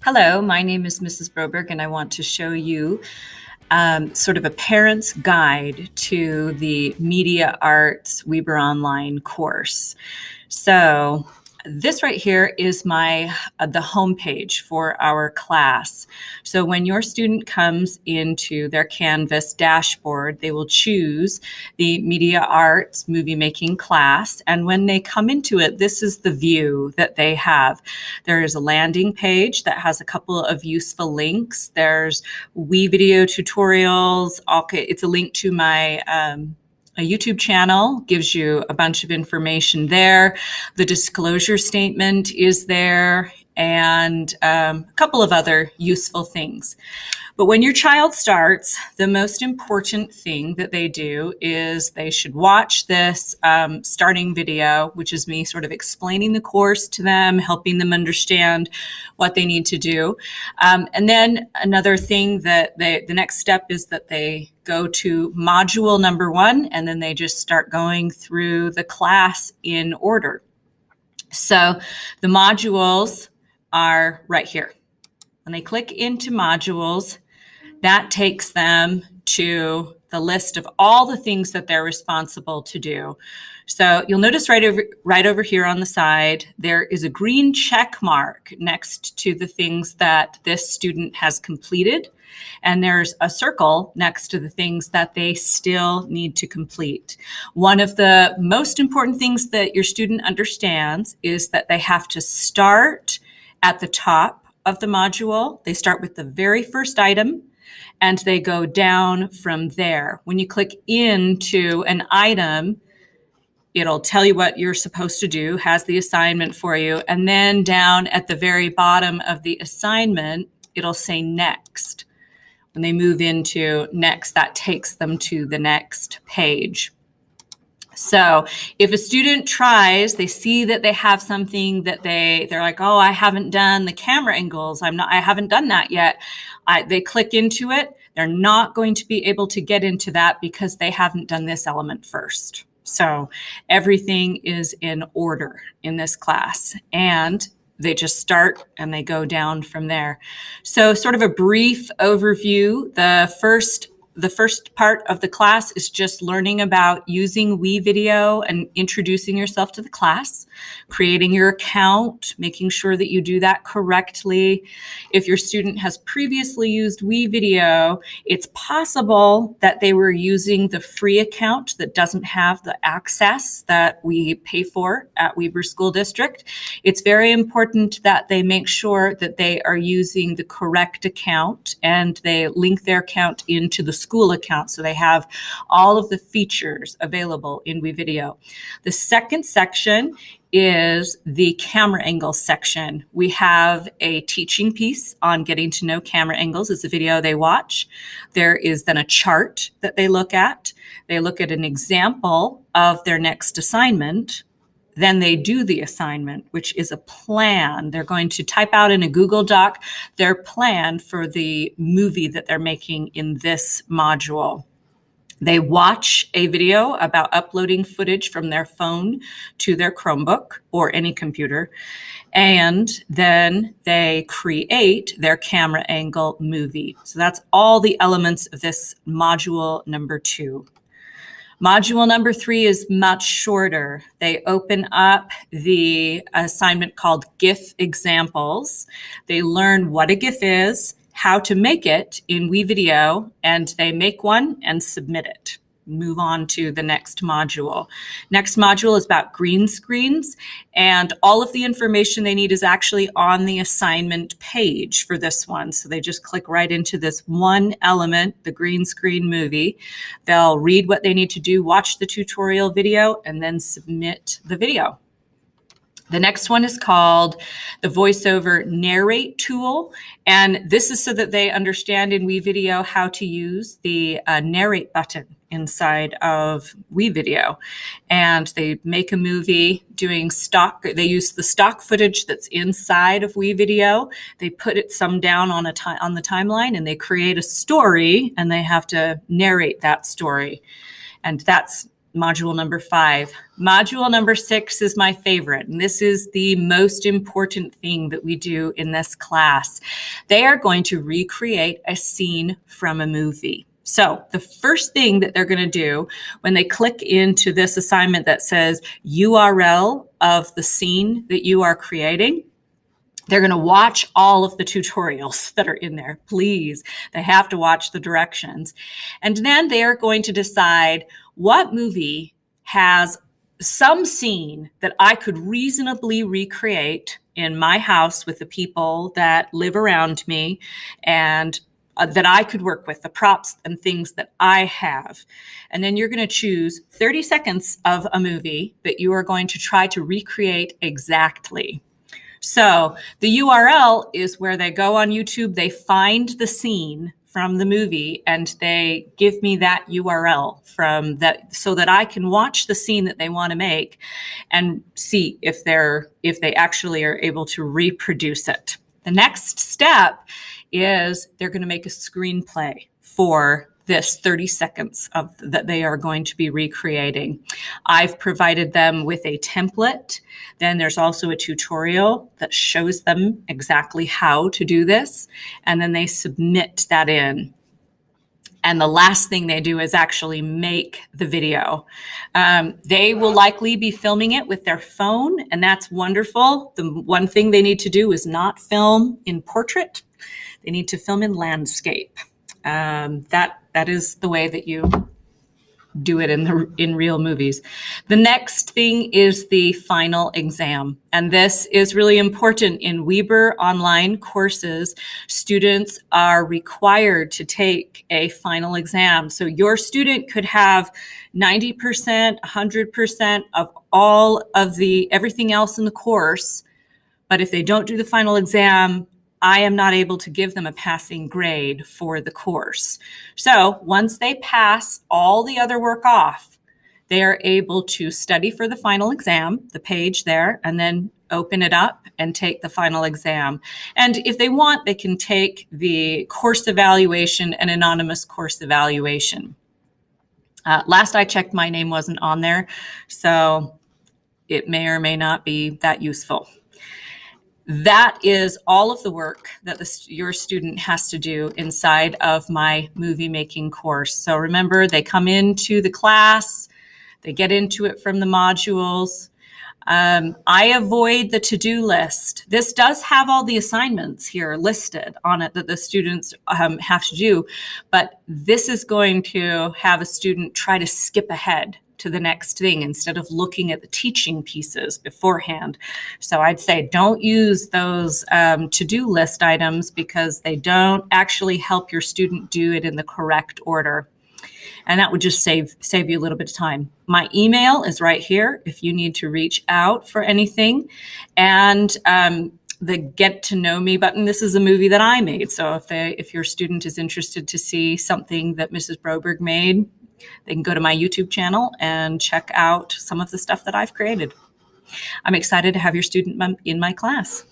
Hello, my name is Mrs. Broberg, and I want to show you sort of a parent's guide to the Media Arts Weber Online course. So this right here is the home page for our class. So when your student comes into their Canvas dashboard, they will choose the Media Arts movie making class. And when they come into it, this is the view that they have. There is a landing page that has a couple of useful links. There's video tutorials. Okay, it's a link to my a YouTube channel, gives you a bunch of information there. The disclosure statement is there, and a couple of other useful things. But when your child starts, the most important thing that they do is they should watch this starting video, which is me sort of explaining the course to them, helping them understand what they need to do. And then another thing that the next step is that they go to module number 1, and then they just start going through the class in order. So the modules are right here. When they click into modules, that takes them to the list of all the things that they're responsible to do. So you'll notice right over here on the side, there is a green check mark next to the things that this student has completed. And there's a circle next to the things that they still need to complete. One of the most important things that your student understands is that they have to start at the top of the module. They start with the very first item, and they go down from there. When you click into an item, it'll tell you what you're supposed to do, has the assignment for you, and then down at the very bottom of the assignment, it'll say next. When they move into next, that takes them to the next page. So if a student tries, they see that they have something that they're like, oh, I haven't done the camera angles. I haven't done that yet. They click into it. They're not going to be able to get into that because they haven't done this element first. So everything is in order in this class, and they just start and they go down from there. So sort of a brief overview. The first part of the class is just learning about using WeVideo and introducing yourself to the class, creating your account, making sure that you do that correctly. If your student has previously used WeVideo, it's possible that they were using the free account that doesn't have the access that we pay for at Weber School District. It's very important that they make sure that they are using the correct account and they link their account into the school account so they have all of the features available in WeVideo. The second section is the camera angle section. We have a teaching piece on getting to know camera angles. It's a video they watch. There is then a chart that they look at. They look at an example of their next assignment. Then they do the assignment, which is a plan. They're going to type out in a Google Doc their plan for the movie that they're making in this module. They watch a video about uploading footage from their phone to their Chromebook or any computer, and then they create their camera angle movie. So that's all the elements of this module number 2. Module number 3 is much shorter. They open up the assignment called GIF examples. They learn what a GIF is, how to make it in WeVideo, and they make one and submit it. Move on to the next module. Next module is about green screens, and all of the information they need is actually on the assignment page for this one. So they just click right into this one element, the green screen movie. They'll read what they need to do, watch the tutorial video, and then submit the video. The next one is called the Voiceover Narrate tool, and this is so that they understand in WeVideo how to use the Narrate button inside of WeVideo. And they make a movie doing they use the stock footage that's inside of WeVideo. They put it some down on the timeline, and they create a story, and they have to narrate that story. And that's module number 5. Module number 6 is my favorite, and this is the most important thing that we do in this class. They are going to recreate a scene from a movie. So the first thing that they're going to do when they click into this assignment that says URL of the scene that you are creating, they're going to watch all of the tutorials that are in there. Please, they have to watch the directions. And then they are going to decide what movie has some scene that I could reasonably recreate in my house with the people that live around me and that I could work with, the props and things that I have. And then you're going to choose 30 seconds of a movie that you are going to try to recreate exactly. So the URL is where they go on YouTube, they find the scene from the movie, and they give me that URL from that so that I can watch the scene that they want to make and see if they actually are able to reproduce it. The next step is they're going to make a screenplay for this 30 seconds of that they are going to be recreating. I've provided them with a template. Then there's also a tutorial that shows them exactly how to do this. And then they submit that in. And the last thing they do is actually make the video. They will likely be filming it with their phone, and that's wonderful. The one thing they need to do is not film in portrait. They need to film in landscape. That is the way that you do it in real movies. The next thing is the final exam. And this is really important in Weber online courses. Students are required to take a final exam. So your student could have 90%, 100% of all of everything else in the course. But if they don't do the final exam, I am not able to give them a passing grade for the course. So once they pass all the other work off, they are able to study for the final exam, the page there, and then open it up and take the final exam. And if they want, they can take the course evaluation and anonymous course evaluation. Last I checked, my name wasn't on there, so it may or may not be that useful. That is all of the work that your student has to do inside of my movie making course. So remember, they come into the class, they get into it from the modules. I avoid the to-do list. This does have all the assignments here listed on it that the students have to do, but this is going to have a student try to skip ahead to the next thing instead of looking at the teaching pieces beforehand. So I'd say don't use those to-do list items because they don't actually help your student do it in the correct order. And that would just save you a little bit of time. My email is right here if you need to reach out for anything. And the Get to Know Me button, this is a movie that I made. So if your student is interested to see something that Mrs. Broberg made, they can go to my YouTube channel and check out some of the stuff that I've created. I'm excited to have your student in my class.